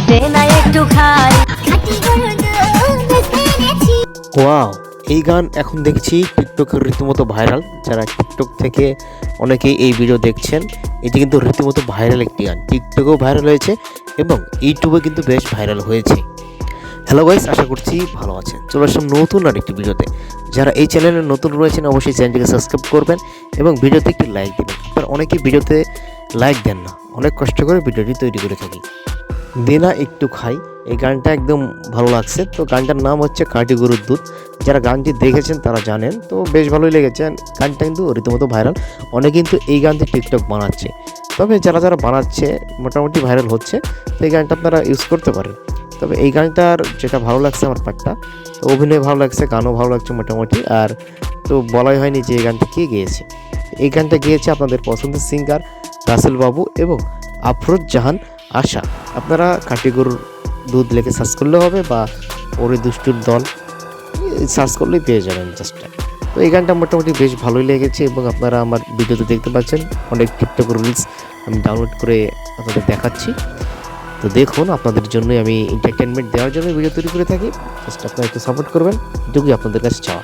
দে না একটু খাই। ওয়াও, এই গান এখন দেখছি টিকটকের রীতিমতো ভাইরাল। যারা টিকটক থেকে অনেকেই এই ভিডিও দেখছেন, এটি কিন্তু রীতিমতো ভাইরাল একটি গান, টিকটকেও ভাইরাল হয়েছে এবং ইউটিউবে কিন্তু বেশ ভাইরাল হয়েছে। হ্যালো গাইস, আশা করছি ভালো আছেন। চলে আসলাম নতুন আরেকটি ভিডিওতে। যারা এই চ্যানেলে নতুন রয়েছেন অবশ্যই চ্যানেলটিকে সাবস্ক্রাইব করবেন এবং ভিডিওতে একটি লাইক দেবেন। আপনারা অনেকেই ভিডিওতে লাইক দেন না, অনেক কষ্ট করে ভিডিওটি তৈরি করে থাকি। দেনা একটু খাই, এই গানটা একদম ভালো লাগছে। তো গানটার নাম হচ্ছে কাটি গরুর দুধ। যারা গানটি দেখেছেন তারা জানেন, তো বেশ ভালোই লেগেছে। গানটা কিন্তু রীতিমতো ভাইরাল, অনেকে কিন্তু এই গানটি টিকটক বানাচ্ছে। তবে যারা যারা বানাচ্ছে মোটামুটি ভাইরাল হচ্ছে, তো এই গানটা আপনারা ইউজ করতে পারেন। তবে এই গানটার যেটা ভালো লাগছে আমার পার্টটা, তো অভিনয় ভালো লাগছে, গানও ভালো লাগছে মোটামুটি। আর তো বলাই হয়নি যে এই গানটা কে গেয়েছে। এই গানটা গেয়েছে আপনাদের পছন্দের সিঙ্গার রাসেল বাবু এবং আফরোজ জাহান আশা। আপনারা কাটি গরুর দুধ লেখে সার্চ করলে হবে, বা ওরে দুষ্টুর দল সার্চ করলেই পেয়ে যাবেন জাস্ট। তো এই গানটা মোটামুটি বেশ ভালোই লেগেছে এবং আপনারা আমার ভিডিওতে দেখতে পাচ্ছেন অনেক টিকটক রিলস আমি ডাউনলোড করে আপনাদের দেখাচ্ছি। তো দেখুন, আপনাদের জন্যই আমি এন্টারটেনমেন্ট দেওয়ার জন্য ভিডিও তৈরি করে থাকি। জাস্ট আপনারা একটু সাপোর্ট করবেন, এটুকুই আপনাদের কাছে চাওয়া।